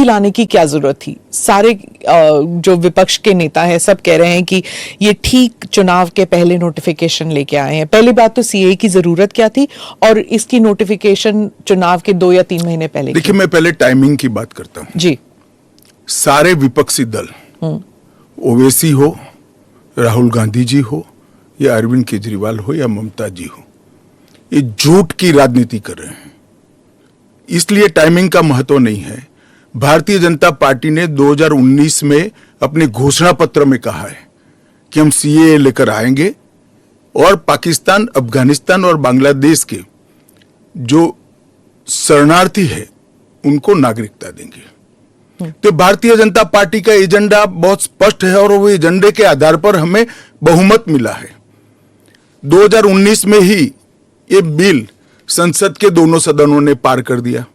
लाने की क्या जरूरत थी? सारे जो विपक्ष के नेता हैं सब कह रहे हैं कि ये ठीक चुनाव के पहले नोटिफिकेशन लेके आए हैं। पहली बात तो सीए की जरूरत क्या थी और इसकी नोटिफिकेशन चुनाव के 2 या 3 महीने पहले? देखिए, मैं पहले टाइमिंग की बात करता हूं जी। सारे विपक्षी दल, ओवैसी हो, राहुल गांधी जी हो या अरविंद केजरीवाल हो या ममता जी हो, ये झूठ की राजनीति कर रहे हैं। इसलिए टाइमिंग का महत्व नहीं है। भारतीय जनता पार्टी ने 2019 में अपने घोषणा पत्र में कहा है कि हम सीएए लेकर आएंगे और पाकिस्तान, अफगानिस्तान और बांग्लादेश के जो शरणार्थी है उनको नागरिकता देंगे। तो भारतीय जनता पार्टी का एजेंडा बहुत स्पष्ट है और वो एजेंडे के आधार पर हमें बहुमत मिला है। 2019 में ही ये बिल संसद के दोनों सदनों ने पार कर दिया।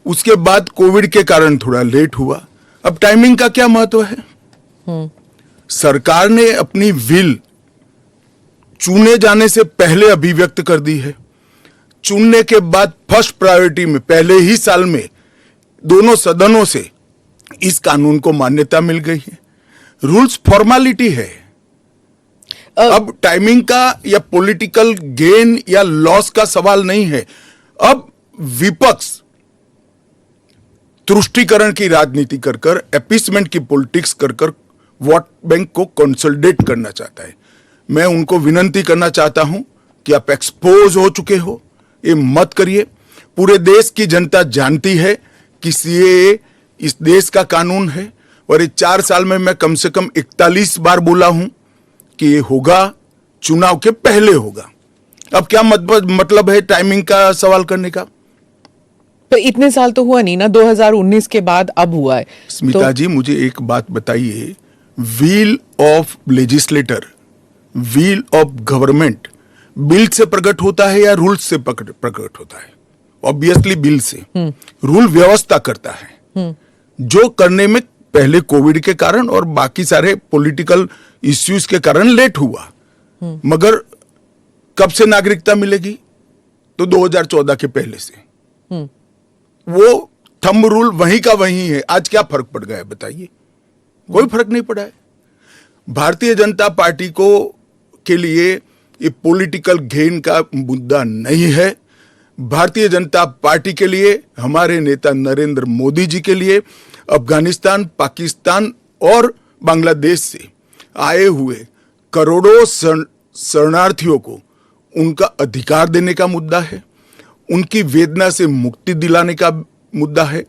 उसके बाद कोविड के कारण थोड़ा लेट हुआ। अब टाइमिंग का क्या महत्व है? सरकार ने अपनी विल चुने जाने से पहले अभिव्यक्त कर दी है। चुनने के बाद फर्स्ट प्रायोरिटी में पहले ही साल में दोनों सदनों से इस कानून को मान्यता मिल गई है। रूल्स फॉर्मेलिटी है। अब टाइमिंग का या पॉलिटिकल गेन या लॉस का सवाल नहीं है। अब विपक्ष तुष्टीकरण की राजनीति कर कर, एपीसमेंट की पॉलिटिक्स कर कर वोट बैंक को कंसोलिडेट करना चाहता है। मैं उनको विनती करना चाहता हूं कि आप एक्सपोज हो चुके हो, ये मत करिए। पूरे देश की जनता जानती है कि सीएए इस देश का कानून है और ये 4 साल में मैं कम से कम 41 बार बोला हूं कि ये होगा, चुनाव के पहले होगा। अब क्या मतलब है टाइमिंग का सवाल करने का? तो इतने साल तो हुआ नहीं ना, 2019 के बाद अब हुआ है। स्मिता जी, मुझे एक बात बताइए, wheel of legislator, wheel of government bill से प्रकट होता है या रूल से प्रकट होता है? ऑब्वियसली बिल से। रूल व्यवस्था करता है, जो करने में पहले कोविड के कारण और बाकी सारे पॉलिटिकल इश्यूज के कारण लेट हुआ। मगर कब से नागरिकता मिलेगी? तो 2014 के पहले से। वो थंब रूल वहीं का वहीं है। आज क्या फर्क पड़ गया है बताइए? कोई फर्क नहीं पड़ा है। भारतीय जनता पार्टी को के लिए ये पॉलिटिकल गेन का मुद्दा नहीं है। भारतीय जनता पार्टी के लिए, हमारे नेता नरेंद्र मोदी जी के लिए अफगानिस्तान, पाकिस्तान और बांग्लादेश से आए हुए करोड़ों शरणार्थियों को उनका अधिकार देने का मुद्दा है, उनकी वेदना से मुक्ति दिलाने का मुद्दा है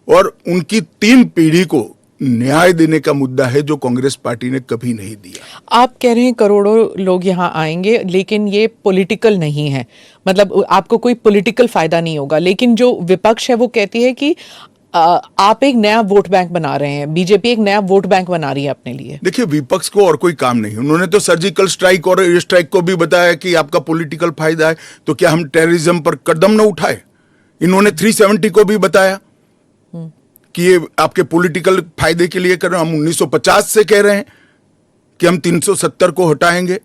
और उनकी 3 पीढ़ी को न्याय देने का मुद्दा है, जो कांग्रेस पार्टी ने कभी नहीं दिया। आप कह रहे हैं करोड़ों लोग यहाँ आएंगे, लेकिन ये पॉलिटिकल नहीं है, मतलब आपको कोई पॉलिटिकल फायदा नहीं होगा। लेकिन जो विपक्ष है वो कहती है कि आप एक नया वोट बैंक बना रहे हैं, बीजेपी एक नया वोट बैंक बना रही है अपने लिए। देखिए, विपक्ष को और कोई काम नहीं। उन्होंने तो सर्जिकल स्ट्राइक और एयर स्ट्राइक को भी बताया कि आपका पॉलिटिकल फायदा है, तो क्या हम टेररिज्म पर कदम न उठाए? इन्होंने 370 को भी बताया कि ये आपके पॉलिटिकल फायदे के लिए कर रहे हैं। हम 1950 से कह रहे हैं कि हम 370 को हटाएंगे।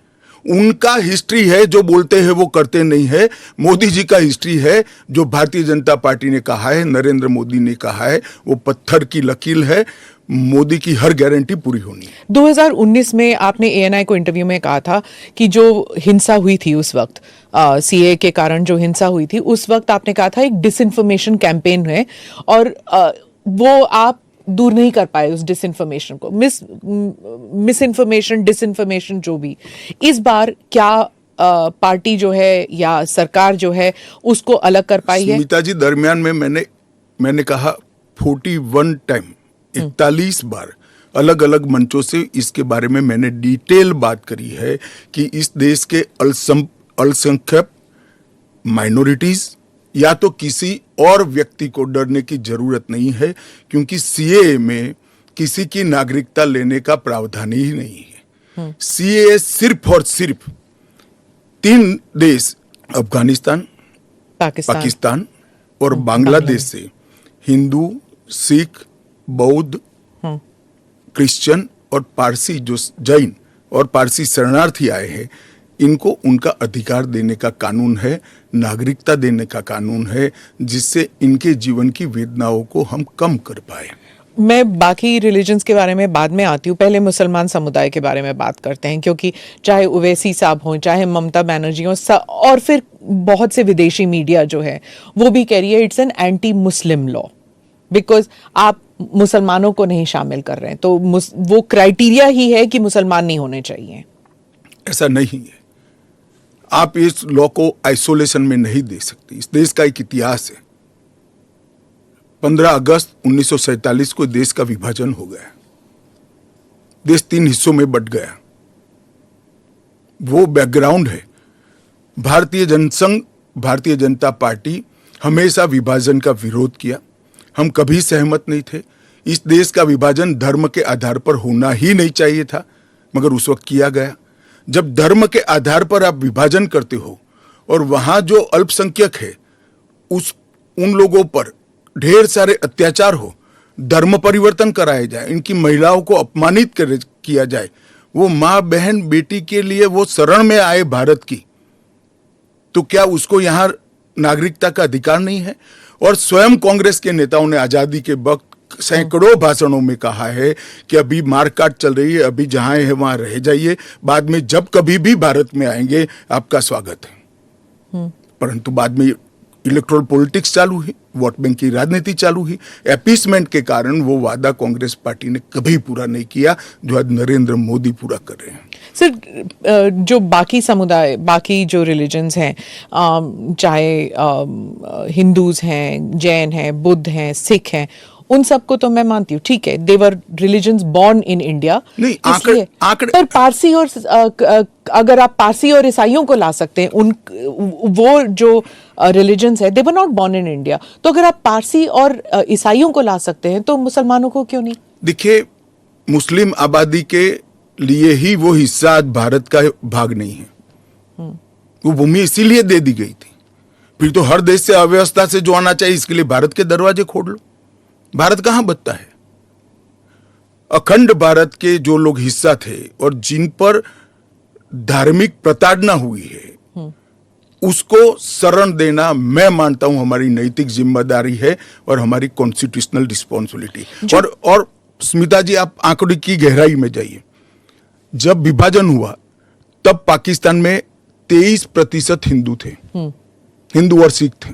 उनका हिस्ट्री है, जो बोलते हैं वो करते नहीं है। मोदी जी का हिस्ट्री है, जो भारतीय जनता पार्टी ने कहा है, नरेंद्र मोदी ने कहा है, वो पत्थर की लकीर है। मोदी की हर गारंटी पूरी होनी है। 2019 में आपने एएनआई को इंटरव्यू में कहा था कि जो हिंसा हुई थी उस वक्त, सीए के कारण जो हिंसा हुई थी उस वक्त आपने कहा था एक डिसइंफॉर्मेशन कैंपेन है और वो आप दूर नहीं कर पाए उस डिसइंफॉर्मेशन को, मिस इन्फॉर्मेशन, डिसइंफॉर्मेशन जो भी। इस बार क्या पार्टी जो है या सरकार जो है उसको अलग कर पाई है? स्मिता जी, दरमियान में मैंने कहा 41 टाइम, 41 बार अलग अलग मंचों से इसके बारे में मैंने डिटेल बात करी है कि इस देश के अल्पसंख्यक माइनॉरिटीज या तो किसी और व्यक्ति को डरने की जरूरत नहीं है, क्योंकि सीएए में किसी की नागरिकता लेने का प्रावधान ही नहीं है। सीएए सिर्फ और सिर्फ 3 देश, अफगानिस्तान, पाकिस्तान और बांग्लादेश से हिंदू, सिख, बौद्ध, क्रिश्चियन और पारसी, जो जैन और पारसी शरणार्थी आए हैं, इनको उनका अधिकार देने का कानून है, नागरिकता देने का कानून है, जिससे इनके जीवन की वेदनाओं को हम कम कर पाए। मैं बाकी रिलीजन्स के बारे में बाद में आती हूँ, पहले मुसलमान समुदाय के बारे में बात करते हैं, क्योंकि चाहे ओवैसी साहब हों, चाहे ममता बनर्जी हों, और फिर बहुत से विदेशी मीडिया जो है वो भी कह रही है it's an anti Muslim law, because आप मुसलमानों को नहीं शामिल कर रहे हैं, तो वो क्राइटेरिया ही है कि मुसलमान नहीं होने चाहिए। ऐसा नहीं है, आप इस लॉ को आइसोलेशन में नहीं दे सकते। इस देश का एक इतिहास है। 15 अगस्त 1947 को देश का विभाजन हो गया, देश 3 हिस्सों में बंट गया। वो बैकग्राउंड है। भारतीय जनसंघ, भारतीय जनता पार्टी हमेशा विभाजन का विरोध किया। हम कभी सहमत नहीं थे। इस देश का विभाजन धर्म के आधार पर होना ही नहीं चाहिए था, मगर उस वक्त किया गया। जब धर्म के आधार पर आप विभाजन करते हो और वहां जो अल्पसंख्यक है उन लोगों पर ढेर सारे अत्याचार हो, धर्म परिवर्तन कराए जाए, इनकी महिलाओं को अपमानित किया जाए, वो माँ बहन बेटी के लिए वो शरण में आए भारत की, तो क्या उसको यहां नागरिकता का अधिकार नहीं है? और स्वयं कांग्रेस के नेताओं ने आजादी के वक्त सैकड़ों भाषणों में कहा है कि अभी मारकाट चल रही है, अभी जहां है वहां रह जाइए, बाद में जब कभी भी भारत में आएंगे आपका स्वागत है। परंतु बाद में इलेक्टोरल पॉलिटिक्स चालू हुई, वोट बैंक की राजनीति चालू हुई। एपीसमेंट के कारण वो वादा कांग्रेस पार्टी ने कभी पूरा नहीं किया जो आज नरेंद्र मोदी पूरा कर रहे हैं। सर, जो बाकी समुदाय, बाकी जो रिलीजन्स हैं, चाहे हिंदूज हैं, जैन हैं, बुद्ध हैं, सिख हैं, उन सबको तो मैं मानती हूँ, ठीक है, देवर रिलीजन्स बॉर्न इन इंडिया। नहीं, आंकड़े पर पारसी और अगर आप पारसी और ईसाइयों को ला सकते हैं, वो जो रिलीजन्स है, they were not born in India, तो अगर आप पारसी और ईसाइयों को ला सकते हैं तो मुसलमानों को क्यों नहीं? देखिए, मुस्लिम आबादी के लिए ही वो हिस्सा आज भारत का भाग नहीं है। वो भूमि इसीलिए दे दी गई थी। फिर तो हर देश से अव्यवस्था से जो आना चाहिए, इसके लिए भारत के दरवाजे खोल लो। भारत कहां बचता है? अखंड भारत के जो लोग हिस्सा थे और जिन पर धार्मिक प्रताड़ना हुई है, उसको शरण देना मैं मानता हूं हमारी नैतिक जिम्मेदारी है और हमारी कॉन्स्टिट्यूशनल रिस्पॉन्सिबिलिटी। और स्मिता जी, आप आंकड़े की गहराई में जाइए। जब विभाजन हुआ तब पाकिस्तान में 23% हिंदू थे, हिंदू और सिख थे।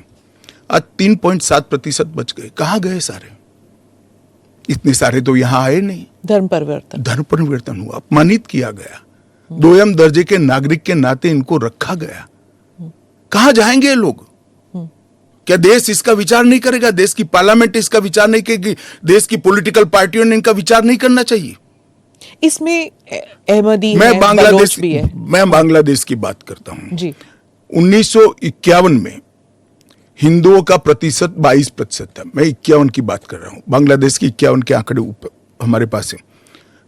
आज 3.7% बच गए। कहां गए सारे? इतने सारे तो यहां आए नहीं। धर्म परिवर्तन हुआ, अपमानित किया गया, दोयम दर्जे के नागरिक के नाते इनको रखा गया। कहां जाएंगे ये लोग? क्या देश इसका विचार नहीं करेगा? देश की पार्लियामेंट इसका विचार नहीं करेगी? देश की पॉलिटिकल पार्टियों ने इनका विचार नहीं करना चाहिए? इसमें अहमदी मैं है, बांग्लादेश बलोच भी है। मैं बांग्लादेश की बात करता हूं जी। 1951 में हिंदुओं का प्रतिशत 22% था। मैं 51 की बात कर रहा हूं। बांग्लादेश की 51 के आंकड़े ऊपर हमारे पास है।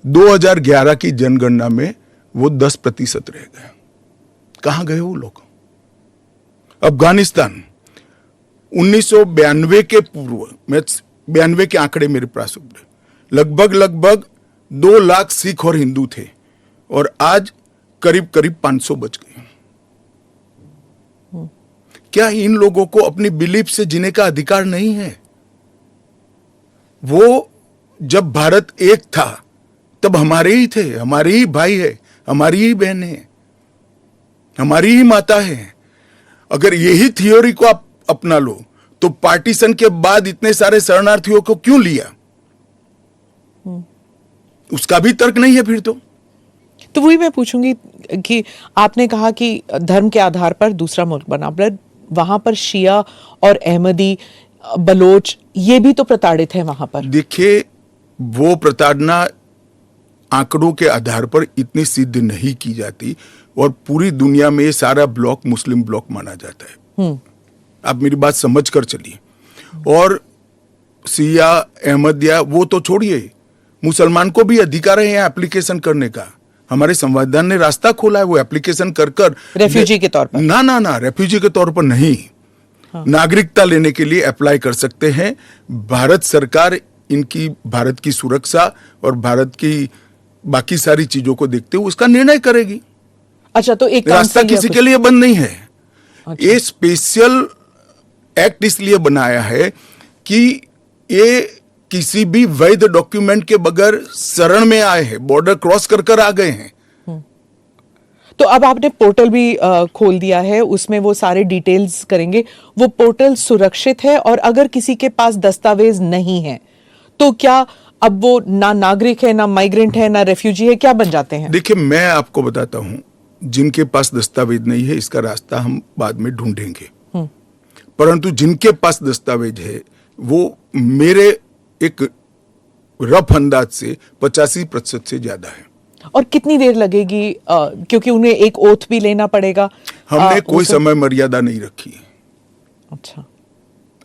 2011 की जनगणना में वो 10% रह गए। कहां गए वो लोग? अफगानिस्तान 1992 के पूर्व, मैं 92 के आंकड़े मेरे पास लगभग 2 लाख सिख और हिंदू थे और आज करीब 500 बच गए। क्या इन लोगों को अपनी बिलीफ से जीने का अधिकार नहीं है? वो जब भारत एक था तब हमारे ही थे, हमारे ही भाई है, हमारी ही बहन है, हमारी ही माता है। अगर यही थ्योरी को आप अपना लो तो पार्टीशन के बाद इतने सारे शरणार्थियों को क्यों लिया? उसका भी तर्क नहीं है फिर तो वही मैं पूछूंगी कि आपने कहा कि धर्म के आधार पर दूसरा मुल्क बना, पर वहां पर शिया और अहमदी, बलोच, ये भी तो प्रताड़ित है वहां पर। देखिए, वो प्रताड़ना आंकड़ों के आधार पर इतनी सिद्ध नहीं की जाती और पूरी दुनिया में ये सारा ब्लॉक मुस्लिम ब्लॉक माना जाता है। आप मेरी बात समझ कर चलिए। और शिया, अहमदिया वो तो छोड़िए, मुसलमान को भी अधिकार है यहाँ एप्लीकेशन करने का। हमारे संविधान ने रास्ता खोला है, वो एप्लीकेशन कर रेफ्यूजी के तौर पर ना रेफ्यूजी के तौर पर नहीं, नागरिकता लेने के लिए अप्लाई कर सकते हैं। भारत सरकार इनकी भारत की सुरक्षा और भारत की बाकी सारी चीजों को देखते हुए उसका निर्णय करेगी। अच्छा, तो एक रास्ता council या किसी कुछ- के लिए बंद नहीं है। अच्छा। ये स्पेशल एक्ट इसलिए बनाया है कि ये किसी भी वैध डॉक्यूमेंट के बगैर शरण में आए हैं, बॉर्डर क्रॉस कर कर आ गए हैं। तो अब आपने पोर्टल भी खोल दिया है, उसमें वो सारे डिटेल्स करेंगे। वो पोर्टल सुरक्षित है, और अगर किसी के पास दस्तावेज नहीं है तो क्या अब वो ना नागरिक है, ना माइग्रेंट है, ना रेफ्यूजी है, क्या बन जाते हैं? देखिए, मैं आपको बताता हूं, जिनके पास दस्तावेज नहीं है इसका रास्ता हम बाद में ढूंढेंगे, परंतु जिनके पास दस्तावेज है वो मेरे एक रफ अंदाज से 85% से ज्यादा है। और कितनी देर लगेगी, क्योंकि उन्हें एक ओथ भी लेना पड़ेगा। हमने वो कोई सब- समय मर्यादा नहीं रखी है। अच्छा।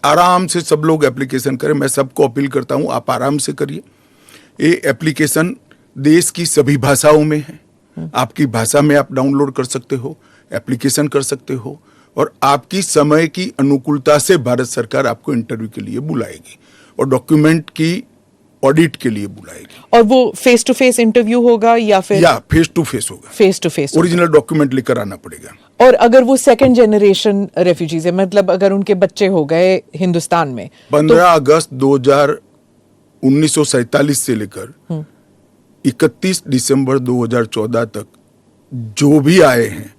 आराम से सब लोग एप्लीकेशन करें। मैं सबको अपील करता हूं, आप आराम से करिए। ये एप्लीकेशन देश की सभी भाषाओं में है। आपकी भाषा में आप डाउनलोड कर सकते हो, एप्लीकेशन कर सकते हो, और आपकी समय की अनुकूलता से भारत सरकार आपको इंटरव्यू के लिए बुलाएगी और डॉक्यूमेंट की ऑडिट के लिए बुलाएगी। और वो फेस टू फेस इंटरव्यू होगा या फिर या फेस टू फेस होगा। Face to face? Original document लेकर आना पड़ेगा। और अगर वो सेकंड जनरेशन रेफ्यूजीज है, मतलब अगर उनके बच्चे हो गए हिंदुस्तान में, 15 अगस्त 1947 से लेकर 31 दिसंबर 2014 तक जो भी आए हैं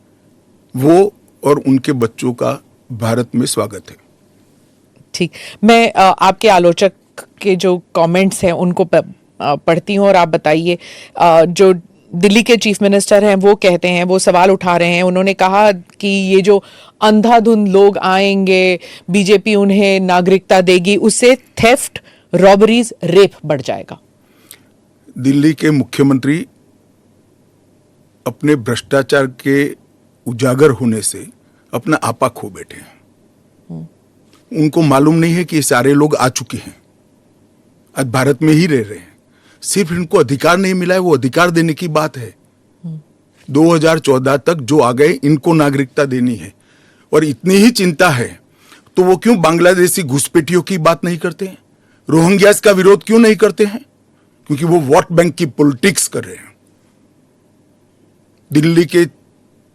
वो और उनके बच्चों का भारत में स्वागत है। ठीक। मैं आपके आलोचक के जो कमेंट्स हैं उनको पढ़ती हूँ, और आप बताइए। जो दिल्ली के चीफ मिनिस्टर हैं वो कहते हैं, वो सवाल उठा रहे हैं। उन्होंने कहा कि ये जो अंधाधुंध लोग आएंगे, बीजेपी उन्हें नागरिकता देगी, उससे थेफ्ट, रॉबरीज, रेप बढ़ जाएगा। दिल्ली के मुख्यमंत्री अपने भ्रष्टाचार के उजागर होने से अपना आपा खो बैठे हैं। उनको मालूम नहीं है कि ये सारे लोग आ चुके हैं, आज भारत में ही रह रहे हैं। सिर्फ इनको अधिकार नहीं मिला है, वो अधिकार देने की बात है। 2014 तक जो आ गए इनको नागरिकता देनी है। और इतनी ही चिंता है तो वो क्यों बांग्लादेशी घुसपैठियों की बात नहीं करते हैं, रोहिंग्यास का विरोध क्यों नहीं करते हैं? क्योंकि वो वोट बैंक की पॉलिटिक्स कर रहे हैं। दिल्ली के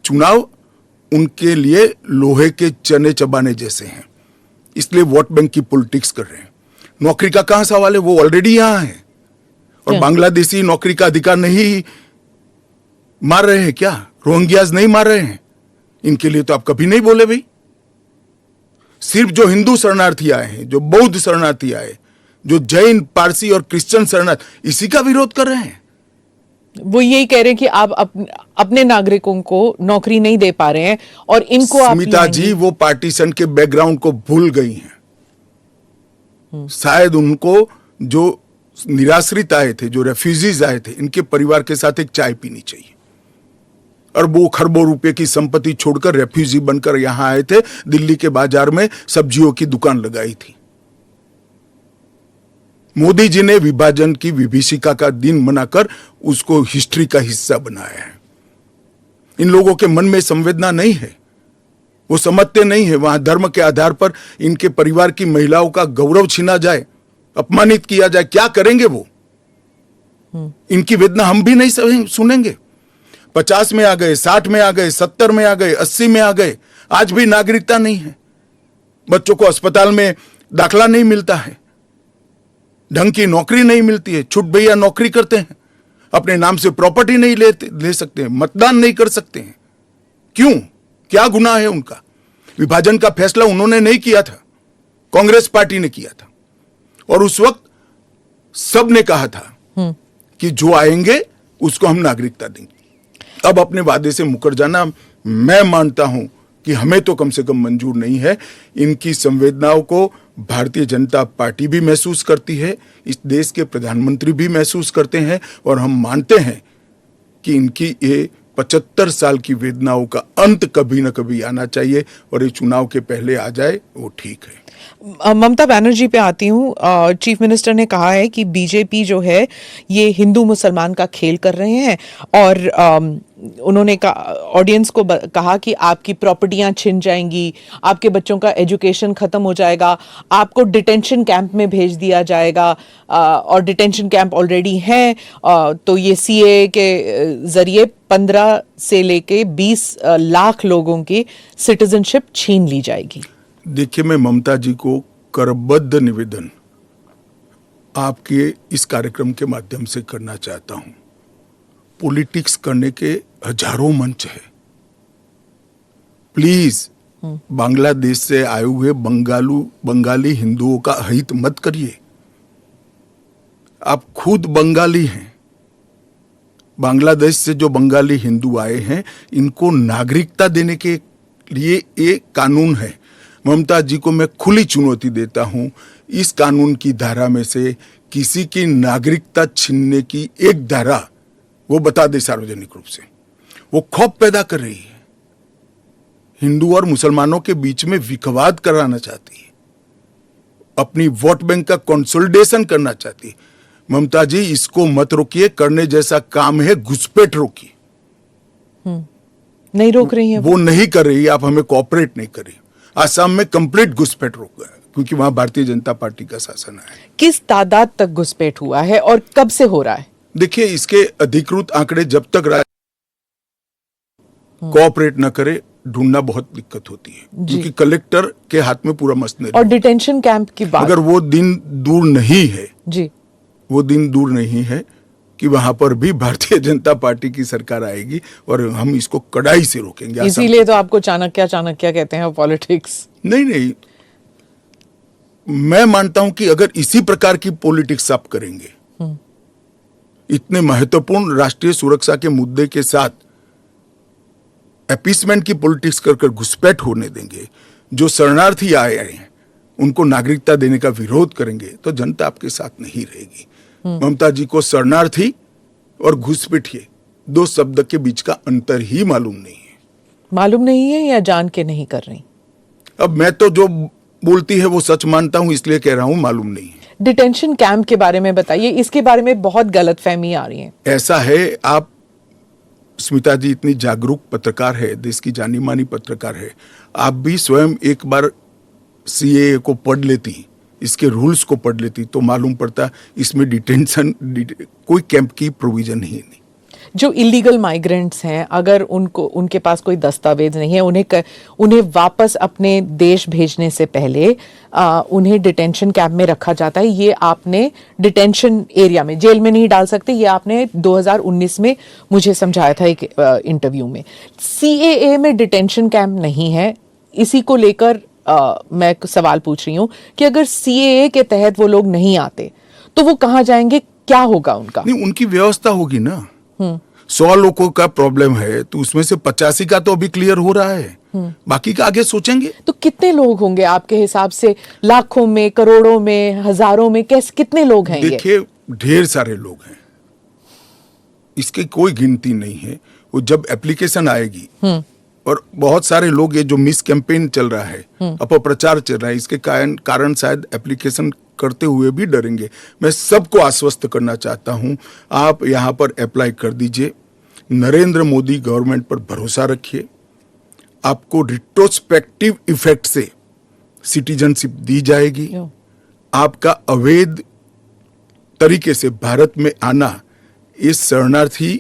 चुनाव उनके लिए लोहे के चने चबाने जैसे हैं, इसलिए वोट बैंक की पॉलिटिक्स कर रहे हैं। नौकरी का कहां सवाल है, वो ऑलरेडी यहां है। और बांग्लादेशी नौकरी का अधिकार नहीं मार रहे हैं क्या? रोहिंग्यास नहीं मार रहे हैं? इनके लिए तो आप कभी नहीं बोले भाई। सिर्फ जो हिंदू शरणार्थी आए हैं, जो बौद्ध शरणार्थी आए, जो जैन, पारसी और क्रिश्चियन शरणार्थी, इसी का विरोध कर रहे हैं। वो यही कह रहे हैं कि आप अपने नागरिकों को नौकरी नहीं दे पा रहे हैं, और इनको आप स्मिता जी वो पार्टीशन के बैकग्राउंड को भूल गई हैं। शायद उनको जो निराश्रित आए थे, जो रेफ्यूजीज आए थे, इनके परिवार के साथ एक चाय पीनी चाहिए। अरबों खरबों रुपए की संपत्ति छोड़कर रेफ्यूजी बनकर यहां आए थे, दिल्ली के बाजार में सब्जियों की दुकान लगाई थी। मोदी जी ने विभाजन की विभीषिका का दिन मनाकर उसको हिस्ट्री का हिस्सा बनाया है। इन लोगों के मन में संवेदना नहीं है, वो समझते नहीं है वहां धर्म के आधार पर इनके परिवार की महिलाओं का गौरव छीना जाए, अपमानित किया जाए, क्या करेंगे वो? इनकी वेदना हम भी नहीं सुनेंगे। 50 में आ गए, 60 में आ गए, 70 में आ गए, 80 में आ गए, आज भी नागरिकता नहीं है। बच्चों को अस्पताल में दाखला नहीं मिलता है, ढंग की नौकरी नहीं मिलती है, छुट भैया नौकरी करते हैं, अपने नाम से प्रॉपर्टी नहीं ले सकते हैं, मतदान नहीं कर सकते हैं। क्यों? क्या गुनाह है उनका? विभाजन का फैसला उन्होंने नहीं किया था, कांग्रेस पार्टी ने किया था। और उस वक्त सब ने कहा था कि जो आएंगे उसको हम नागरिकता देंगे। अब अपने वादे से मुकर जाना, मैं मानता हूं कि हमें तो कम से कम मंजूर नहीं है। इनकी संवेदनाओं को भारतीय जनता पार्टी भी महसूस करती है, इस देश के प्रधानमंत्री भी महसूस करते हैं, और हम मानते हैं कि इनकी ये 75 साल की वेदनाओं का अंत कभी न कभी आना चाहिए, और ये चुनाव के पहले आ जाए वो ठीक है। ममता बनर्जी पे आती हूँ। चीफ मिनिस्टर ने कहा है कि बीजेपी जो है ये हिंदू मुसलमान का खेल कर रहे हैं और उन्होंने ऑडियंस को कहा कि आपकी प्रॉपर्टियां छिन जाएंगी, आपके बच्चों का एजुकेशन खत्म हो जाएगा, आपको डिटेंशन कैंप में भेज दिया जाएगा और डिटेंशन कैंप ऑलरेडी हैं। तो ये सीए के जरिए 15 से लेके 20 लाख लोगों की सिटीजनशिप छीन ली जाएगी। देखिए, मैं ममता जी को करबद्ध निवेदन आपके इस कार्यक्रम के माध्यम से करना चाहता हूं। पॉलिटिक्स करने के हजारों मंच है। प्लीज बांग्लादेश से आए हुए बंगाली हिंदुओं का हित मत करिए। आप खुद बंगाली हैं। बांग्लादेश से जो बंगाली हिंदू आए हैं, इनको नागरिकता देने के लिए एक कानून है। ममता जी को मैं खुली चुनौती देता हूं, इस कानून की धारा में से किसी की नागरिकता छीनने की एक धारा वो बता दे सार्वजनिक रूप से। वो खौफ पैदा कर रही है, हिंदू और मुसलमानों के बीच में विखवाद कराना चाहती है, अपनी वोट बैंक का कंसोलिडेशन करना चाहती है। ममता जी, इसको मत रोकिए। करने जैसा काम है, घुसपैठ रोकिए। नहीं रोक रही है वो नहीं कर रही। आप हमें कोऑपरेट नहीं कर रही। आसाम में कंप्लीट घुसपैठ रोक गया क्योंकि वहां भारतीय जनता पार्टी का शासन है। किस तादाद तक घुसपैठ हुआ है और कब से हो रहा है? देखिए, इसके अधिकृत आंकड़े जब तक कोऑपरेट न करे, ढूंढना बहुत दिक्कत होती है क्योंकि कलेक्टर के हाथ में पूरा मसले। और डिटेंशन कैंप की बात, अगर वो दिन दूर नहीं है जी, वो दिन दूर नहीं है कि वहां पर भी भारतीय जनता पार्टी की सरकार आएगी और हम इसको कड़ाई से रोकेंगे। इसीलिए तो आपको चाणक्य कहते हैं पॉलिटिक्स। नहीं, मैं मानता हूं कि अगर इसी प्रकार की पॉलिटिक्स आप करेंगे, इतने महत्वपूर्ण राष्ट्रीय सुरक्षा के मुद्दे के साथ अपीसमेंट की पॉलिटिक्स कर घुसपैठ होने देंगे, जो शरणार्थी आए हैं उनको नागरिकता देने का विरोध करेंगे, तो जनता आपके साथ नहीं रहेगी। ममता जी को शरणार्थी और घुसपैठिए दो शब्द के बीच का अंतर ही मालूम नहीं है या जान के नहीं कर रही? अब मैं तो जो बोलती है वो सच मानता हूं, इसलिए कह रहा हूं मालूम नहीं है। डिटेंशन कैंप के बारे में बताइए, इसके बारे में बहुत गलतफहमी आ रही है। ऐसा है, आप स्मिता जी इतनी जागरूक पत्रकार है, देश की जानी मानी पत्रकार है, आप भी स्वयं एक बार सीएए को पढ़ लेती, इसके रूल्स को पढ़ लेती तो मालूम पड़ता इसमें डिटेंशन कोई कैंप की प्रोविजन ही नहीं। जो इलीगल माइग्रेंट्स हैं, अगर उनके पास कोई दस्तावेज नहीं है, उन्हें वापस अपने देश भेजने से पहले उन्हें डिटेंशन कैंप में रखा जाता है। ये आपने डिटेंशन एरिया में, जेल में नहीं डाल सकते, ये आपने 2019 में मुझे समझाया था एक इंटरव्यू में। सीएए में डिटेंशन कैंप नहीं है। इसी को लेकर मैं सवाल पूछ रही हूं कि अगर सीएए के तहत वो लोग नहीं आते तो वो कहां जाएंगे, क्या होगा उनका? नहीं, उनकी व्यवस्था होगी ना। 100 लोगों का प्रॉब्लम है तो उसमें से 85 का तो अभी क्लियर हो रहा है, बाकी का आगे सोचेंगे। तो कितने लोग होंगे आपके हिसाब से? लाखों में, करोड़ों में, हजारों में, कितने लोग हैं? देखिए, ढेर सारे लोग हैं, इसकी कोई गिनती नहीं है। वो जब एप्लीकेशन आएगी और बहुत सारे लोग, ये जो मिस कैंपेन चल रहा है, अपप्रचार चल रहा है, इसके कारण शायद एप्लीकेशन करते हुए भी डरेंगे। मैं सबको आश्वस्त करना चाहता हूं, आप यहां पर अप्लाई कर दीजिए। नरेंद्र मोदी गवर्नमेंट पर भरोसा रखिए। आपको रिट्रोस्पेक्टिव इफेक्ट से सिटीजनशिप दी जाएगी। आपका अवैध तरीके से भारत में आना इस शरणार्थी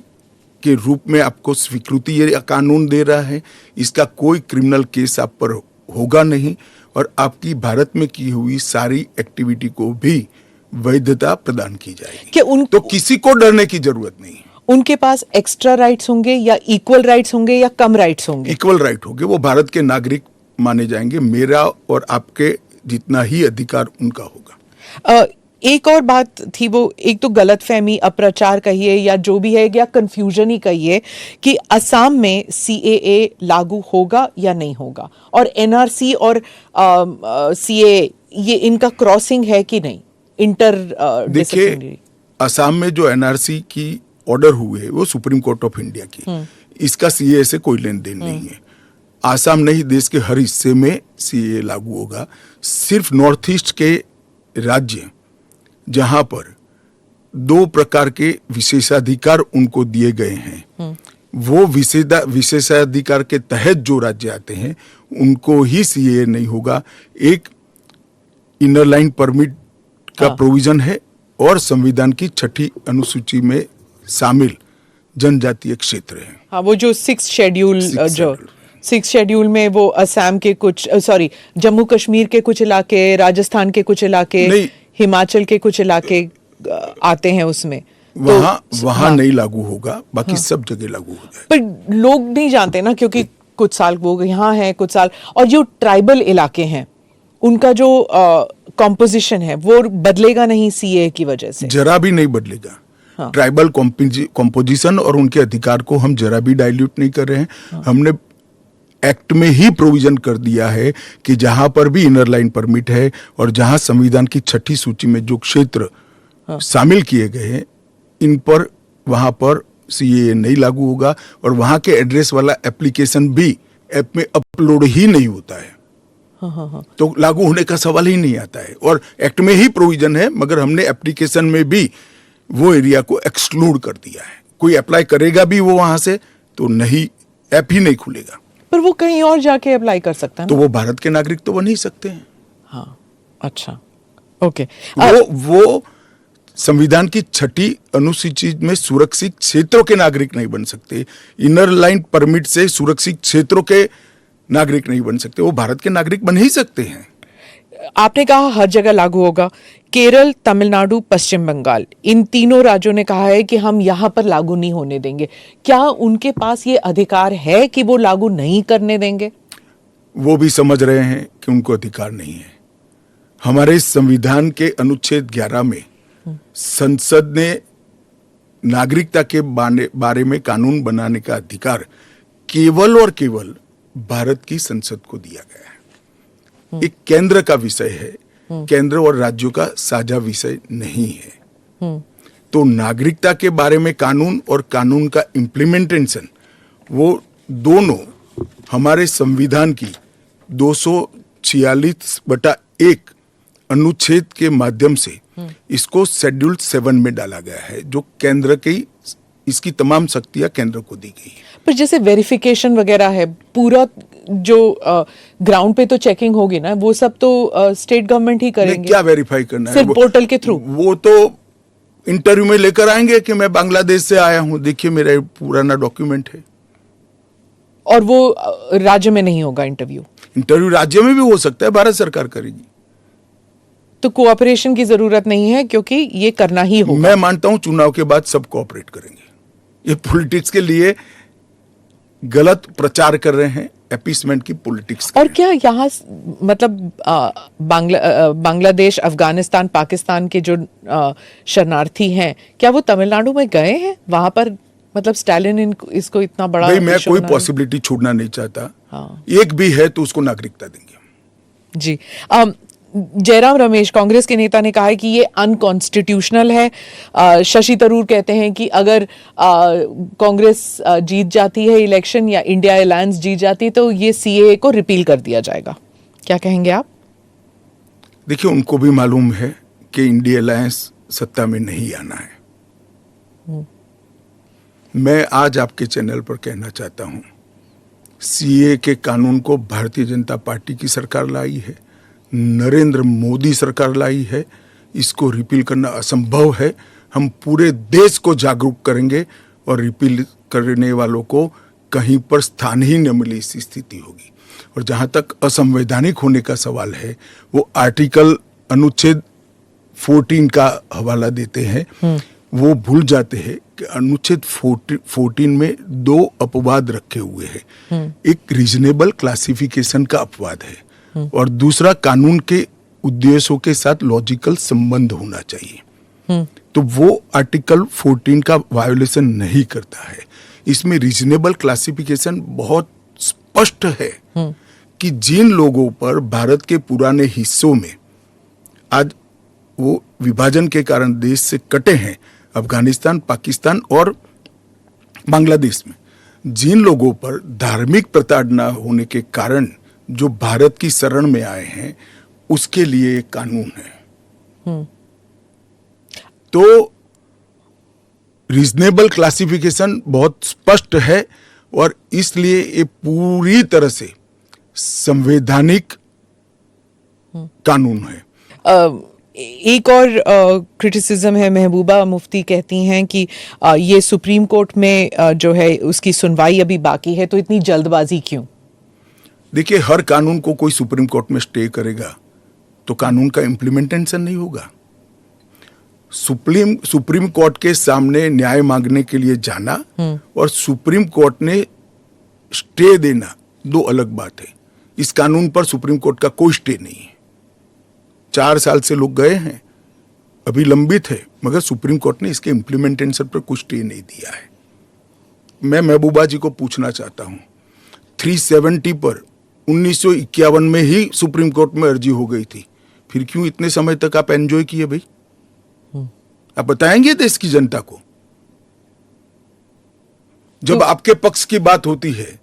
के रूप में आपको स्वीकृति ये कानून दे रहा है। इसका कोई क्रिमिनल केस आप पर होगा नहीं और आपकी भारत में की हुई सारी एक्टिविटी को भी वैधता प्रदान की जाएगी। तो किसी को डरने की जरूरत नहीं है। उनके पास एक्स्ट्रा राइट्स होंगे या इक्वल राइट्स होंगे या कम राइट्स होंगे? इक्वल राइट होंगे। वो भारत के नागरिक माने जाएंगे। मेरा और आपके जितना ही अधिकार उनका होगा। एक और बात थी, वो एक तो गलतफहमी, अप्रचार कहिए या जो भी है, या कंफ्यूजन ही कहिए कि असम में सीएए लागू होगा या नहीं होगा, और एनआरसी और सीएए ये इनका क्रॉसिंग है कि नहीं, इंटर देखिए, असम में जो एनआरसी की ऑर्डर हुए वो सुप्रीम कोर्ट ऑफ इंडिया की, इसका सीएए से कोई लेन देन नहीं है। आसाम नहीं, देश के हर हिस्से में सीए लागू होगा। सिर्फ नॉर्थ ईस्ट के राज्य जहां पर 2 प्रकार के विशेषाधिकार उनको दिए गए हैं, वो विशेषाधिकार के तहत जो राज्य आते हैं उनको ही सीए नहीं होगा। एक इनर लाइन परमिट का प्रोविजन है और संविधान की 6ठी अनुसूची में शामिल जनजातीय क्षेत्र है। हाँ, वो जो 6 शेड्यूल में वो असम के कुछ जम्मू कश्मीर के कुछ इलाके, राजस्थान के कुछ इलाके, हिमाचल के कुछ इलाके आते हैं उसमें, वहां नहीं लागू होगा, बाकी सब जगह लागू हो जाएगा। पर लोग नहीं जानते ना, क्योंकि कुछ साल वो यहाँ हैं, कुछ साल, और जो ट्राइबल इलाके हैं उनका जो कॉम्पोजिशन है वो बदलेगा नहीं सीए की वजह से, जरा भी नहीं बदलेगा। ट्राइबल कॉम्पोजिशन और उनके अधिकार को हम जरा भी डाइल्यूट नहीं कर रहे हैं। हमने एक्ट में ही प्रोविजन कर दिया है कि जहां पर भी इनर लाइन परमिट है और जहां संविधान की 6ठी सूची में जो क्षेत्र शामिल किए गए हैं, इन पर वहां पर सीए नहीं लागू होगा और वहां के एड्रेस वाला एप्लीकेशन भी ऐप में अपलोड ही नहीं होता है। तो लागू होने का सवाल ही नहीं आता है। और एक्ट में ही प्रोविजन है, मगर हमने एप्लीकेशन में भी वो एरिया को एक्सक्लूड कर दिया है। कोई अप्लाई करेगा भी वो वहां से तो नहीं, ऐप ही नहीं खुलेगा। पर वो कहीं और जाके अप्लाई कर सकता है ना? तो वो भारत के नागरिक तो बन ही सकते हैं। हाँ, अच्छा, ओके। वो संविधान की 6ठी अनुसूची में सुरक्षित क्षेत्रों के नागरिक नहीं बन सकते। इनर लाइन परमिट से सुरक्षित क्षेत्रों के नागरिक नहीं बन सकते, वो भारत के नागरिक बन ही सकते हैं। आपने कहा हर जगह लागू होगा। केरल, तमिलनाडु, पश्चिम बंगाल, इन तीनों राज्यों ने कहा है कि हम यहां पर लागू नहीं होने देंगे। क्या उनके पास ये अधिकार है कि वो लागू नहीं करने देंगे? वो भी समझ रहे हैं कि उनको अधिकार नहीं है। हमारे संविधान के अनुच्छेद 11 में संसद ने नागरिकता के बारे में कानून बनाने का अधिकार केवल और केवल भारत की संसद को दिया गया है। एक केंद्र का विषय है, केंद्र और राज्यों का साझा विषय नहीं है। तो नागरिकता के बारे में कानून और कानून का इम्प्लीमेंटेशन, वो दोनों हमारे संविधान की 246/1 अनुच्छेद के माध्यम से इसको शेड्यूल 7 में डाला गया है, जो केंद्र की, इसकी तमाम शक्तियां केंद्र को दी गई है। पर जैसे वेरिफिकेशन वगैरह है, पूरा जो ग्राउंड पे तो चेकिंग होगी ना, वो सब तो स्टेट गवर्नमेंट ही करेंगे। क्या वेरीफाई करना है? सिर्फ पोर्टल के थ्रू? वो तो इंटरव्यू में लेकर आएंगे कि मैं बांग्लादेश से आया हूं, देखिए मेरा पुराना डॉक्यूमेंट है। और वो राज्य में नहीं होगा इंटरव्यू? इंटरव्यू राज्य में भी हो सकता है, भारत सरकार करेगी। तो कोऑपरेशन की जरूरत नहीं है, क्योंकि ये करना ही होगा। मैं मानता हूं चुनाव के बाद सब कोऑपरेट करेंगे। ये पॉलिटिक्स के लिए गलत प्रचार कर रहे हैं, अपीसमेंट की पॉलिटिक्स। और क्या यहाँ मतलब बांग्लादेश, अफगानिस्तान, पाकिस्तान के जो शरणार्थी हैं, क्या वो तमिलनाडु में गए हैं? वहां पर मतलब स्टालिन इसको इतना बड़ा, मैं कोई पॉसिबिलिटी छोड़ना नहीं चाहता। हाँ। एक भी है तो उसको नागरिकता देंगे। जी। जयराम रमेश, कांग्रेस के नेता, ने कहा है कि ये अनकॉन्स्टिट्यूशनल है। शशि थरूर कहते हैं कि अगर कांग्रेस जीत जाती है इलेक्शन या इंडिया अलायंस जीत जाती तो ये सीएए को रिपील कर दिया जाएगा। क्या कहेंगे आप? देखिए, उनको भी मालूम है कि इंडिया अलायंस सत्ता में नहीं आना है। मैं आज आपके चैनल पर कहना चाहता हूं, सीए के कानून को भारतीय जनता पार्टी की सरकार लाई है, नरेंद्र मोदी सरकार लाई है। इसको रिपील करना असंभव है। हम पूरे देश को जागरूक करेंगे और रिपील करने वालों को कहीं पर स्थान ही न मिले, इस स्थिति होगी। और जहां तक असंवैधानिक होने का सवाल है, वो आर्टिकल अनुच्छेद 14 का हवाला देते हैं। वो भूल जाते हैं कि अनुच्छेद 14 में 2 अपवाद रखे हुए हैं। एक रीजनेबल क्लासिफिकेशन का अपवाद है और दूसरा कानून के उद्देश्यों के साथ लॉजिकल संबंध होना चाहिए। तो वो आर्टिकल 14 का वायोलेशन नहीं करता है। इसमें रीजनेबल क्लासिफिकेशन बहुत स्पष्ट है कि जिन लोगों पर भारत के पुराने हिस्सों में आज वो विभाजन के कारण देश से कटे हैं, अफगानिस्तान, पाकिस्तान और बांग्लादेश में, जिन लोगों पर धार्मिक प्रताड़ना होने के कारण जो भारत की शरण में आए हैं उसके लिए एक कानून है। तो रीजनेबल क्लासिफिकेशन बहुत स्पष्ट है और इसलिए ये पूरी तरह से संवैधानिक कानून है। एक और क्रिटिसिज्म है, महबूबा मुफ्ती कहती हैं कि ये सुप्रीम कोर्ट में जो है उसकी सुनवाई अभी बाकी है, तो इतनी जल्दबाजी क्यों? देखिए, हर कानून को कोई सुप्रीम कोर्ट में स्टे करेगा तो कानून का इम्प्लीमेंटेशन नहीं होगा। सुप्रीम कोर्ट के सामने न्याय मांगने के लिए जाना और सुप्रीम कोर्ट ने स्टे देना दो अलग बात है। इस कानून पर सुप्रीम कोर्ट का कोई स्टे नहीं है। 4 साल से लोग गए हैं, अभी लंबित है, मगर सुप्रीम कोर्ट ने इसके इम्प्लीमेंटेशन पर कुछ स्टे नहीं दिया है। मैं महबूबा जी को पूछना चाहता हूं, 370 पर 1951 में ही सुप्रीम कोर्ट में अर्जी हो गई थी, फिर क्यों इतने समय तक आप एंजॉय किए भाई? आप बताएंगे देश की जनता को? जब आपके पक्ष की बात होती है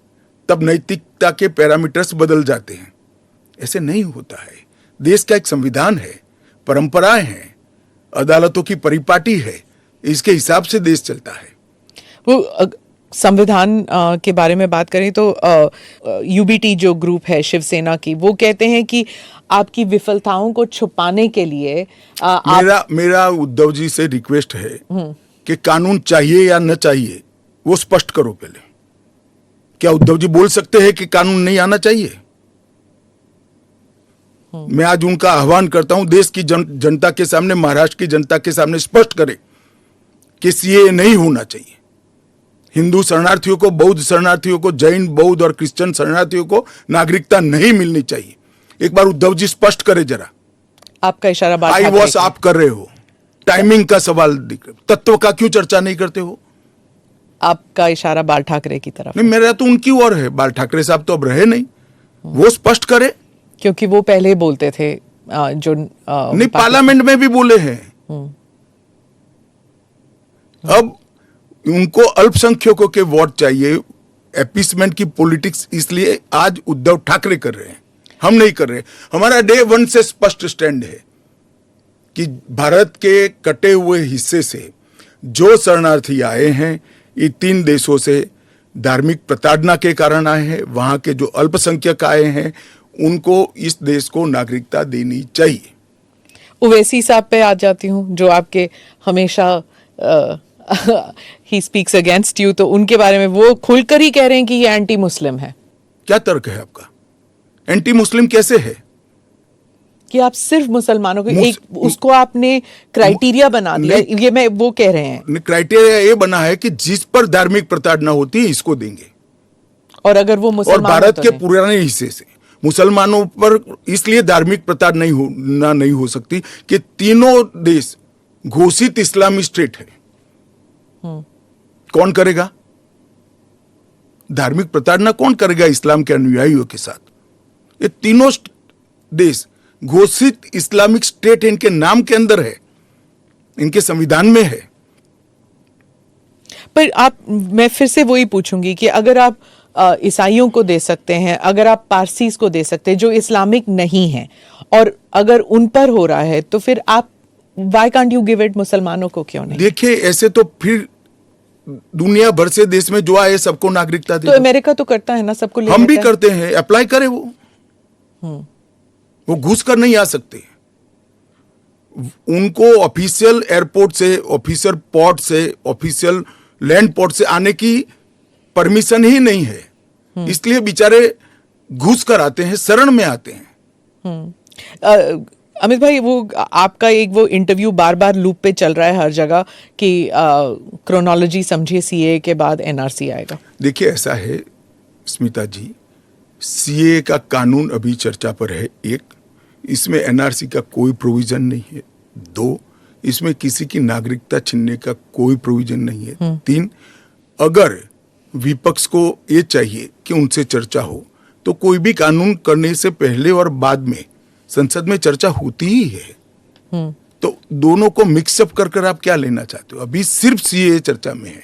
तब नैतिकता के पैरामीटर्स बदल जाते हैं। ऐसे नहीं होता है। देश का एक संविधान है, परंपराएं हैं, अदालतों की परिपाटी है, इसके हिसाब से देश चलता है। वो संविधान के बारे में बात करें तो यूबीटी जो ग्रुप है शिवसेना की, वो कहते हैं कि आपकी विफलताओं को छुपाने के लिए मेरा उद्धव जी से रिक्वेस्ट है कि कानून चाहिए या न चाहिए वो स्पष्ट करो पहले। क्या उद्धव जी बोल सकते हैं कि कानून नहीं आना चाहिए? मैं आज उनका आह्वान करता हूं, देश की जनता के सामने, महाराष्ट्र की जनता के सामने स्पष्ट करें कि सीएए नहीं होना चाहिए। हिंदू शरणार्थियों को, बौद्ध शरणार्थियों को, जैन, बौद्ध और क्रिश्चियन शरणार्थियों को नागरिकता नहीं मिलनी चाहिए। एक बार उद्धव जी स्पष्ट करें जरा। आपका इशारा बात आई वॉश आप कर रहे हो, टाइमिंग का सवाल, तत्व का क्यों चर्चा नहीं करते हो? आपका इशारा बाल ठाकरे की तरफ नहीं, मेरा तो उनकी ओर है। बाल ठाकरे साहब तो अब रहे नहीं, वो स्पष्ट करे, क्योंकि वो पहले बोलते थे जो नहीं, पार्लियामेंट में भी बोले हैं। अब उनको अल्पसंख्यकों के वोट चाहिए, एपीसमेंट की पॉलिटिक्स इसलिए आज उद्धव ठाकरे कर रहे हैं, हम नहीं कर रहे। हमारा डे 1 से स्पष्ट स्टैंड है कि भारत के कटे हुए हिस्से से जो शरणार्थी आए हैं, ये 3 देशों से धार्मिक प्रताड़ना के कारण आए हैं। वहां के जो अल्पसंख्यक आए हैं उनको इस देश को नागरिकता देनी चाहिए। ओवैसी साहब पे आ जाती हूँ, जो आपके हमेशा ही स्पीक्स अगेंस्ट यू, तो उनके बारे में वो खुलकर ही कह रहे हैं कि ये एंटी मुस्लिम है। क्या तर्क है आपका? एंटी मुस्लिम कैसे है? कि आप सिर्फ मुसलमानों को उसको आपने क्राइटेरिया बना दिया, ये मैं वो कह रहे हैं। क्राइटेरिया ये बना है कि जिस पर धार्मिक प्रताड़ना होती है इसको देंगे, और अगर वो मुसलमान, और भारत के पुराने हिस्से से मुसलमानों पर इसलिए धार्मिक प्रताड़ना नहीं हो सकती कि तीनों देश घोषित इस्लामी स्टेट है। कौन करेगा धार्मिक प्रताड़ना? कौन करेगा इस्लाम के अनुयायियों के साथ? ये तीनों देश घोषित इस्लामिक स्टेट इनके नाम के अंदर है, इनके संविधान में है। पर मैं फिर से वही पूछूंगी कि अगर आप ईसाइयों को दे सकते हैं, अगर आप पारसीज को दे सकते हैं जो इस्लामिक नहीं है, और अगर उन पर हो रहा है, तो फिर आप why can't you give it मुसलमानों को क्यों नहीं? देखिए, ऐसे तो फिर दुनिया भर से देश में जो आए सबको नागरिकता दे। तो अमेरिका तो करता है ना, सबको ले हम भी करते हैं, अप्लाई करे वो घुस कर नहीं आ सकते। उनको ऑफिशियल एयरपोर्ट से, ऑफिशियल पोर्ट से, ऑफिशियल लैंड पोर्ट से आने की परमिशन ही नहीं है, इसलिए बेचारे घुस कर आते हैं, शरण में आते हैं। अमित भाई, वो आपका एक वो इंटरव्यू बार बार लूप पे चल रहा है हर जगह कि क्रोनोलॉजी समझिए, सीए के बाद एनआरसी आएगा। देखिए, ऐसा है स्मिता जी, सीए का कानून अभी चर्चा पर है। 1, इसमें एनआरसी का कोई प्रोविजन नहीं है। 2, इसमें किसी की नागरिकता छीनने का कोई प्रोविजन नहीं है। 3, अगर विपक्ष को ये चाहिए कि उनसे चर्चा हो तो कोई भी कानून करने से पहले और बाद में संसद में चर्चा होती ही है। तो दोनों को मिक्सअप कर आप क्या लेना चाहते हो? अभी सिर्फ सीए चर्चा में है।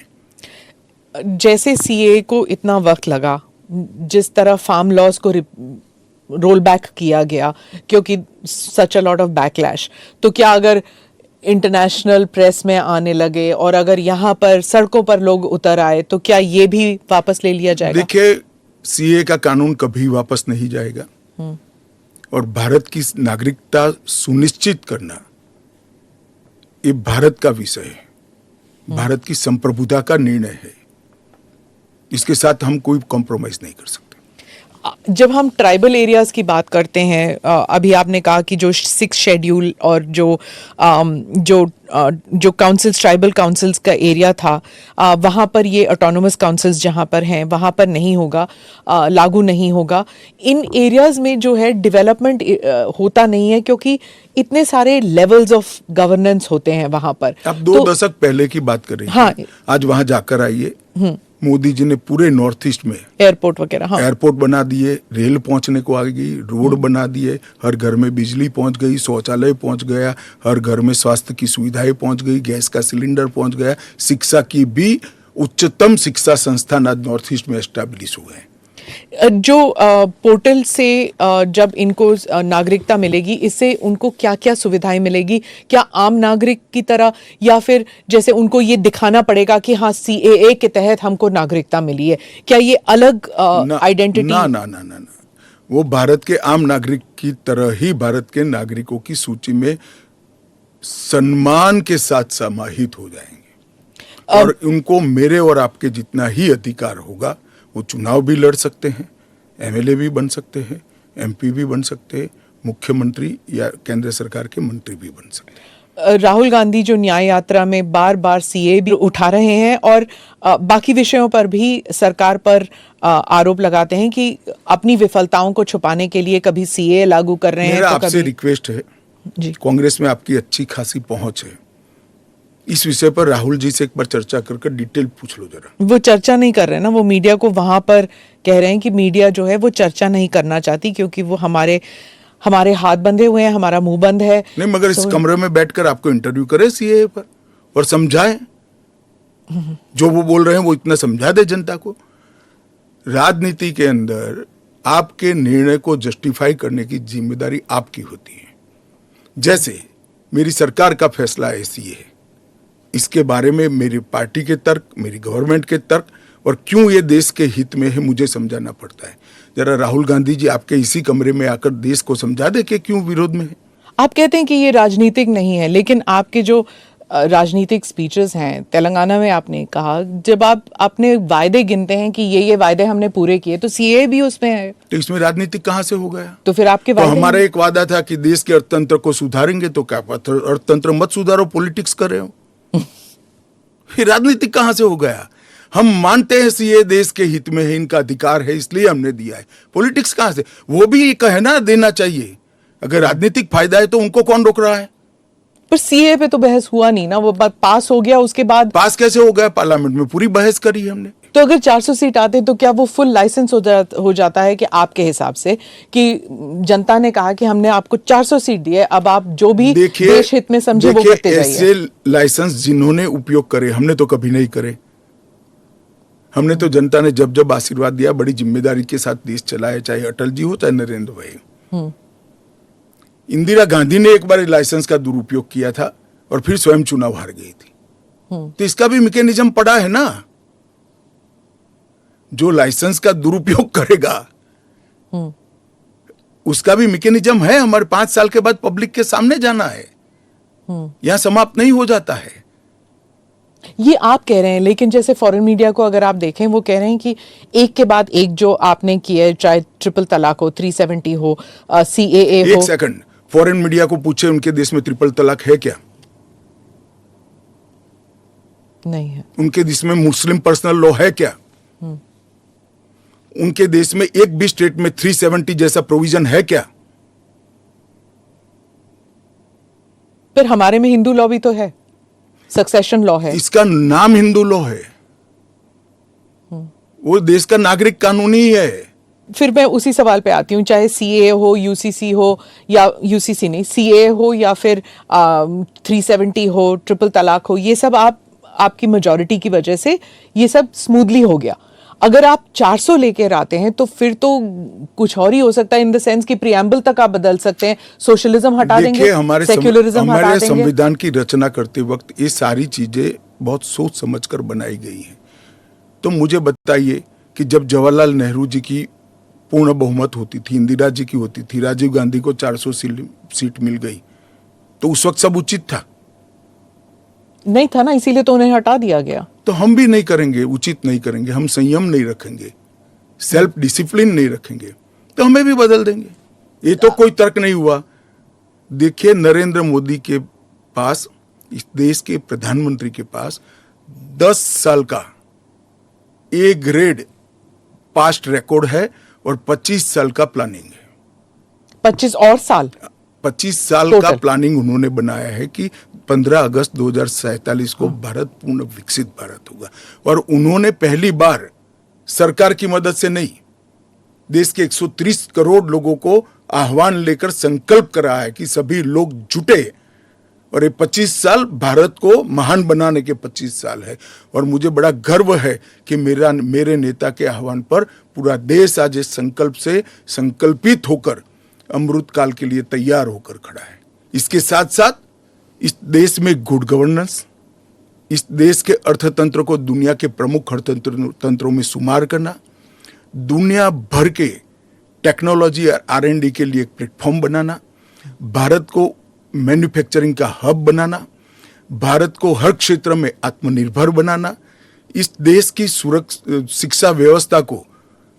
जैसे सीए को इतना वक्त लगा, जिस तरह फार्म लॉज को रोल बैक किया गया क्योंकि सच अ लॉट ऑफ बैकलैश, तो क्या अगर इंटरनेशनल प्रेस में आने लगे और अगर यहाँ पर सड़कों पर लोग उतर आए तो क्या ये भी वापस ले लिया जाएगा? देखिए, सीए का कानून कभी वापस नहीं जाएगा और भारत की नागरिकता सुनिश्चित करना ये भारत का विषय है, भारत की संप्रभुता का निर्णय है। इसके साथ हम कोई कॉम्प्रोमाइज नहीं कर सकते। जब हम ट्राइबल एरियाज की बात करते हैं, अभी आपने कहा कि जो 6 शेड्यूल और जो काउंसिल्स, ट्राइबल काउंसिल्स का एरिया था, वहाँ पर ये ऑटोनोमस काउंसिल्स जहाँ पर हैं वहाँ पर नहीं होगा, लागू नहीं होगा। इन एरियाज में जो है डेवलपमेंट होता नहीं है क्योंकि इतने सारे लेवल्स ऑफ गवर्नेंस होते हैं वहाँ पर। आप 2 दशक पहले की बात कर रही हैं। हाँ, आज वहां जाकर आइए, मोदी जी ने पूरे नॉर्थ ईस्ट में एयरपोर्ट वगैरह, हाँ, एयरपोर्ट बना दिए, रेल पहुंचने को आ गई, रोड बना दिए, हर घर में बिजली पहुंच गई, शौचालय पहुंच गया, हर घर में स्वास्थ्य की सुविधाएं पहुंच गई, गैस का सिलेंडर पहुंच गया, शिक्षा की भी उच्चतम शिक्षा संस्थान आज नॉर्थ ईस्ट में एस्टैब्लिश हुए हैं। जो पोर्टल से जब इनको नागरिकता मिलेगी, इससे उनको क्या क्या सुविधाएं मिलेगी? क्या आम नागरिक की तरह, या फिर जैसे उनको ये दिखाना पड़ेगा कि हाँ सीएए के तहत हमको नागरिकता मिली है? क्या ये अलग आइडेंटिटी? ना ना ना ना ना, वो भारत के आम नागरिक की तरह ही भारत के नागरिकों की सूची में सम्मान के साथ समाहित हो जाएंगे और उनको मेरे और आपके जितना ही अधिकार होगा। वो चुनाव भी लड़ सकते हैं, एमएलए भी बन सकते हैं, एमपी भी बन सकते हैं, मुख्यमंत्री या केंद्र सरकार के मंत्री भी बन सकते हैं। राहुल गांधी जो न्याय यात्रा में बार बार सीए भी उठा रहे हैं और बाकी विषयों पर भी सरकार पर आरोप लगाते हैं कि अपनी विफलताओं को छुपाने के लिए कभी सीए लागू कर रहे हैं। मेरा तो आपसे रिक्वेस्ट है जी, कांग्रेस में आपकी अच्छी खासी पहुंच है, इस विषय पर राहुल जी से एक बार चर्चा कर डिटेल पूछ लो जरा। वो चर्चा नहीं कर रहे ना, वो मीडिया को वहां पर कह रहे हैं कि मीडिया जो है वो चर्चा नहीं करना चाहती क्योंकि वो हमारे हाथ बंधे हुए हैं, हमारा मुंह बंद है। नहीं, मगर इस कमरे में बैठकर आपको इंटरव्यू करे सीए पर और समझाए, जो वो बोल रहे हैं वो इतना समझा दे जनता को। राजनीति के अंदर आपके निर्णय को जस्टिफाई करने की जिम्मेदारी आपकी होती है। जैसे मेरी सरकार का फैसला है सीए, इसके बारे में मेरी पार्टी के तर्क, मेरी गवर्नमेंट के तर्क और क्यों ये देश के हित में है मुझे समझाना पड़ता है। जरा राहुल गांधी जी आपके इसी कमरे में आकर देश को समझा दे कि क्यों विरोध में है। आप कहते हैं कि ये राजनीतिक नहीं है, लेकिन आपके जो राजनीतिक स्पीचेस हैं, तेलंगाना में आपने कहा, जब आप अपने वायदे गिनते हैं कि ये वायदे हमने पूरे किए, तो सीए भी उसमें है, तो इसमें राजनीतिक कहां से हो गया? तो फिर आपके तो वायदे हमारा एक वादा था कि देश के अर्थतंत्र को सुधारेंगे, तो क्या अर्थतंत्र मत सुधारो, पॉलिटिक्स कर रहे हो। फिर राजनीतिक कहां से हो गया? हम मानते हैं सीए देश के हित में है, इनका अधिकार है इसलिए हमने दिया है। पॉलिटिक्स कहां से? वो भी कहना देना चाहिए। अगर राजनीतिक फायदा है तो उनको कौन रोक रहा है? पर सीए पे तो बहस हुआ नहीं ना, वो बात पास हो गया, उसके बाद पास कैसे हो गया? पार्लियामेंट में पूरी बहस करी हमने। तो अगर 400 सीट आते तो क्या वो फुल लाइसेंस हो जाता है कि आपके हिसाब से कि जनता ने कहा कि हमने आपको 400 सीट दी है, अब आप जो भी देश हित में समझे वो करते जाइए। ऐसे लाइसेंस जिन्होंने उपयोग करे, हमने तो कभी नहीं करे। हमने तो जनता ने जब जब आशीर्वाद दिया बड़ी जिम्मेदारी के साथ देश चलाया, चाहे अटल जी हो चाहे नरेंद्र भाई। इंदिरा गांधी ने एक बार लाइसेंस का दुरुपयोग किया था और फिर स्वयं चुनाव हार गई थी। तो इसका भी मैकेनिज्म पड़ा है ना। जो लाइसेंस का दुरुपयोग करेगा उसका भी मैकेनिज्म है। हमारे 5 साल के बाद पब्लिक के सामने जाना है, यहां समाप्त नहीं हो जाता है। ये आप कह रहे हैं, लेकिन जैसे फॉरेन मीडिया को अगर आप देखें, वो कह रहे हैं कि एक के बाद एक जो आपने किया है, चाहे ट्रिपल तलाक हो, 370 हो, सीएए हो। एक सेकंड, फॉरेन मीडिया को पूछे उनके देश में ट्रिपल तलाक है क्या? नहीं है। उनके देश में मुस्लिम पर्सनल लॉ है क्या? उनके देश में एक भी स्टेट में 370 जैसा प्रोविजन है क्या? फिर हमारे में हिंदू लॉ भी तो है, सक्सेशन लॉ है। इसका नाम हिंदू लॉ है, वो देश का नागरिक कानून ही है। फिर मैं उसी सवाल पे आती हूँ, चाहे सीए हो, यूसीसी हो, या यूसीसी नहीं, सीए हो, या फिर 370 हो, ट्रिपल तलाक हो, ये सब आपकी मेजॉरिटी की वजह से ये सब स्मूथली हो गया। अगर आप 400 लेकर आते हैं तो फिर तो कुछ और ही हो सकता है, इन द सेंस कि प्रियम्बल तक आप बदल सकते हैं, सोशलिज्म हटा देंगे, देखिए सेक्युलरिज्म हटा हमारे देंगे। संविधान की रचना करते वक्त ये सारी चीजें बहुत सोच समझकर बनाई गई हैं। तो मुझे बताइए कि जब जवाहरलाल नेहरू जी की पूर्ण बहुमत होती थी, इंदिरा जी की होती थी, राजीव गांधी को 400 सीट मिल गई, तो उस वक्त सब उचित था? नहीं था ना, इसीलिए तो उन्हें हटा दिया गया। तो हम भी नहीं करेंगे, उचित नहीं करेंगे, हम संयम नहीं रखेंगे, सेल्फ डिसिप्लिन नहीं रखेंगे, तो हमें भी बदल देंगे। ये तो कोई तर्क नहीं हुआ। देखिए नरेंद्र मोदी के पास, इस देश के प्रधानमंत्री के पास 10 साल का ए ग्रेड पास्ट रिकॉर्ड है और 25 साल का प्लानिंग है। 25 और साल 25 साल का प्लानिंग उन्होंने बनाया है कि 15 अगस्त 2047 को भारत पूर्ण विकसित भारत होगा। और उन्होंने पहली बार सरकार की मदद से नहीं, देश के 130 करोड़ लोगों को आह्वान लेकर संकल्प करा है कि सभी लोग जुटे, और ये 25 साल भारत को महान बनाने के 25 साल है। और मुझे बड़ा गर्व है कि मेरे नेता के आह्वान पर पूरा देश आज इस संकल्प से संकल्पित होकर अमृत काल के लिए तैयार होकर खड़ा है। इसके साथ साथ इस देश में गुड गवर्नेंस, इस देश के अर्थतंत्र को दुनिया के प्रमुख अर्थतंत्रों में शुमार करना, दुनिया भर के टेक्नोलॉजी और R&D के लिए एक प्लेटफॉर्म बनाना, भारत को मैन्युफैक्चरिंग का हब बनाना, भारत को हर क्षेत्र में आत्मनिर्भर बनाना, इस देश की शिक्षा व्यवस्था को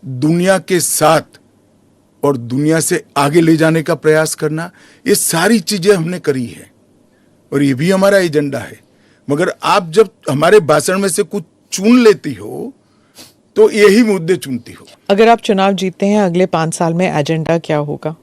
दुनिया के साथ और दुनिया से आगे ले जाने का प्रयास करना, ये सारी चीजें हमने करी है और ये भी हमारा एजेंडा है। मगर आप जब हमारे भाषण में से कुछ चुन लेती हो तो यही मुद्दे चुनती हो। अगर आप चुनाव जीतते हैं, अगले 5 साल में एजेंडा क्या होगा?